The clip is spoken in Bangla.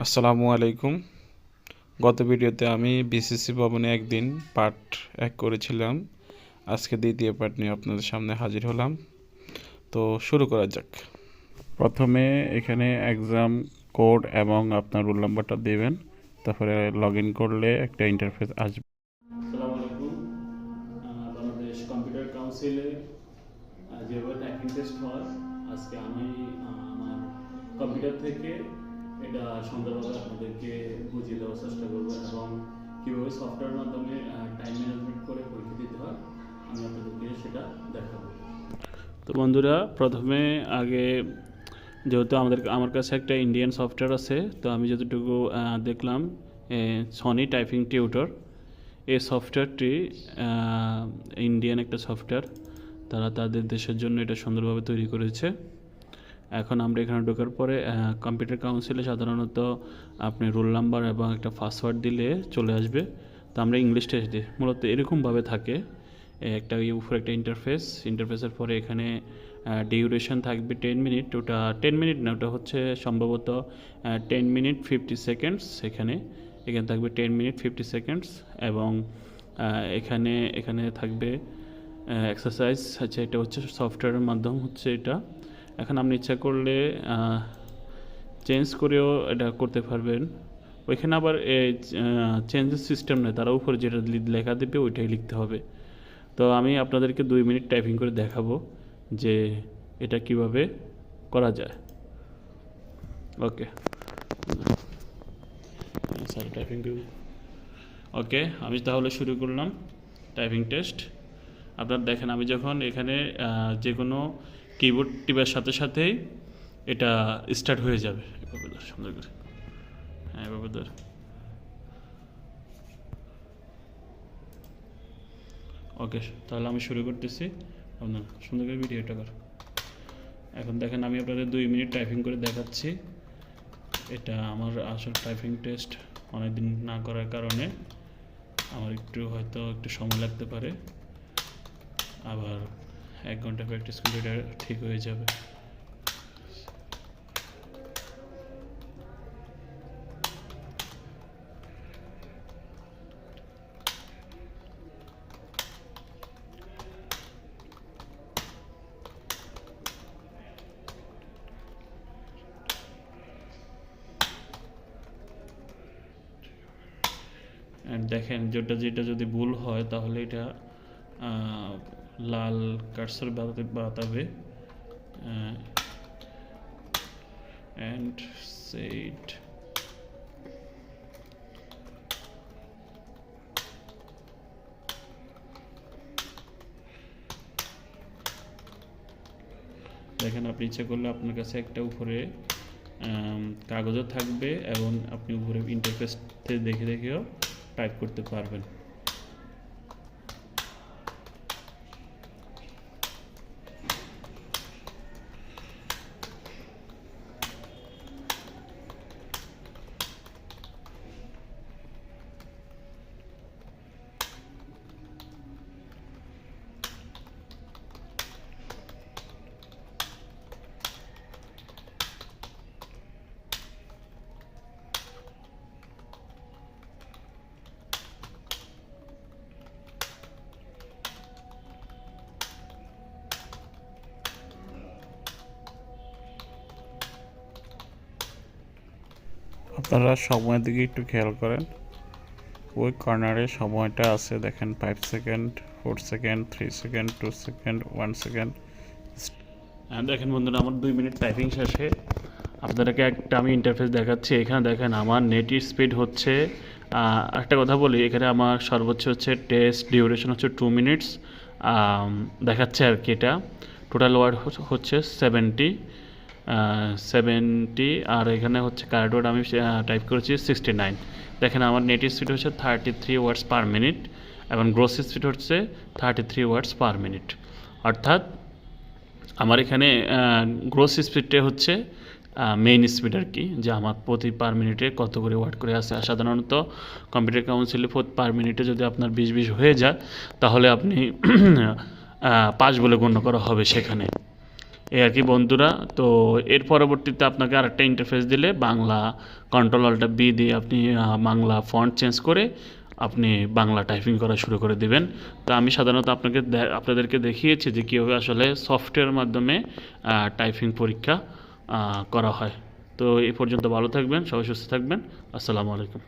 আসসালামু আলাইকুম। গত ভিডিওতে আমি বিসিসি ভবনে একদিন পার্ট 1 করেছিলাম। আজকে দ্বিতীয় পার্ট নিয়ে আপনাদের সামনে হাজির হলাম। তো শুরু করা যাক। প্রথমে এখানে এক্সাম কোড এবং আপনার রোল নাম্বারটা দেবেন, তারপরে লগ ইন করলে একটা ইন্টারফেস আসবে। আসসালামু আলাইকুম। বাংলাদেশ কম্পিউটার কাউন্সিলে যেভাবে টাইপিং টেস্ট হয়, আজকে আমি আমার কম্পিউটার থেকে এটা সুন্দরভাবে আপনাদেরকে বুঝিয়ে দেওয়ার চেষ্টা করবো এবং কীভাবে সফটওয়্যারের মাধ্যমে টাইম ম্যানেজমেন্ট করে পরীক্ষা দিতে হয় আমি আপনাদেরকে সেটা দেখাবো। তো বন্ধুরা, প্রথমে আগে যেহেতু আমার কাছে একটা ইন্ডিয়ান সফটওয়্যার আছে, তো আমি যতটুকু দেখলাম সনি টাইপিং টিউটর, এই সফটওয়্যারটি ইন্ডিয়ান একটা সফটওয়্যার, তারা তাদের দেশের জন্য এটা সুন্দরভাবে তৈরি করেছে। এখন আমরা এখানে ঢোকার পরে কম্পিউটার কাউন্সিলে সাধারণত আপনি রোল নাম্বার এবং একটা পাসওয়ার্ড দিলে চলে আসবে। তো আমরা ইংলিশ টেস্ট দিই, মূলত এরকমভাবে থাকে। একটা উপরে একটা ইন্টারফেসের পরে এখানে ডিউরেশন থাকবে 10 মিনিট। ওটা 10 মিনিট না, ওটা হচ্ছে সম্ভবত 10 মিনিট 50 সেকেন্ডস। এখানে থাকবে 10 মিনিট 50 সেকেন্ডস এবং এখানে এখানে থাকবে এক্সারসাইজ। আচ্ছা, এটা হচ্ছে সফটওয়্যারের মাধ্যম হচ্ছে এটা। এখন আপনি ইচ্ছা করলে চেঞ্জ করেও এটা করতে পারবেন। ওইখানে আবার চেঞ্জের সিস্টেম নেই, তারা উপরে যেটা লেখা দেবে ওইটাই লিখতে হবে। তো আমি আপনাদেরকে 2 মিনিট টাইপিং করে দেখাবো যে এটা কিভাবে করা যায়। ওকে স্যার, টাইপিং ওকে, আমি তাহলে শুরু করলাম টাইপিং টেস্ট। আপনারা দেখেন, আমি যখন এখানে যে কোনো কিবোর্ড টিপার সাথে সাথেই এটা স্টার্ট হয়ে যাবে। এভাবে ধর, সুন্দর করে, হ্যাঁ এভাবে ধর। ওকে, তাহলে আমি শুরু করতেছি। আপনার সুন্দর করে ভিডিওটা কর। এখন দেখেন, আমি আপনাদের 2 মিনিট টাইপিং করে দেখাচ্ছি। এটা আমার আসল টাইপিং টেস্ট, অনেকদিন না করার কারণে আমার হয়তো একটু সময় লাগতে পারে। আবার 1 ঘন্টা প্র্যাকটিস করলে এটা ঠিক হয়ে যাবে। দেখেন, যেটা যদি ভুল হয় তাহলে এটা লাল কার্সর বাতাবে অ্যান্ড সেট। দেখেন, আপনি ইচ্ছা করলে আপনার কাছে একটা উপরে কাগজও থাকবে এবং আপনি উপরে ইন্টারফেস দেখে দেখেও টাইপ করতে পারবেন। আপনারা সময়ের দিকে একটু খেয়াল করেন। ওই কর্নারে সময়টা আছে, দেখেন 5 second, 4 second, 3 second, 2 second, 1 second. দেখেন বন্ধুরা, আমার 2 মিনিট টাইপিং শেষে আপনাদেরকে একটা আমি ইন্টারফেস দেখাচ্ছি। এখানে দেখেন আমার নেট স্পিড হচ্ছে, একটা কথা বলি, এখানে আমার সর্বোচ্চ হচ্ছে টেস্ট ডিউরেশন হচ্ছে 2 মিনিটস দেখাচ্ছে আর কি। এটা টোটাল ওয়ার্ড হচ্ছে 70, আর এখানে হচ্ছে কারেক্ট ওয়ার্ড আমি টাইপ করেছি 69। দেখেন, আমার নেট স্পিড হচ্ছে 33 ওয়ার্ডস পার মিনিট এবং গ্রোস স্পিড হচ্ছে 33 ওয়ার্ডস পার মিনিট। অর্থাৎ আমার এখানে গ্রোস স্পিডটা হচ্ছে মেইন স্পিড আর কি, যে আমার প্রতি পার মিনিটে কত করে ওয়াট করে আসে। আর সাধারণত কম্পিউটার কাউন্সিলে পার মিনিটে যদি আপনার 20 হয়ে যায় তাহলে আপনি 5 বলে গণ্য করা হবে সেখানে। এই আর কি বন্ধুরা। তো এর পরবর্তীতে আপনাকে আরেকটা ইন্টারফেস দিলে বাংলা কন্ট্রোল অল্টার বি দিয়ে আপনি বাংলা ফন্ট চেঞ্জ করে আপনি বাংলা টাইপিং করা শুরু করে দিবেন। তো আমি সাধারণত আপনাদেরকে দেখিয়েছি যে কীভাবে আসলে সফটওয়্যারের মাধ্যমে টাইপিং পরীক্ষা করা হয়। তো এই পর্যন্ত ভালো থাকবেন, সবাই সুস্থ থাকবেন। আসসালামু আলাইকুম।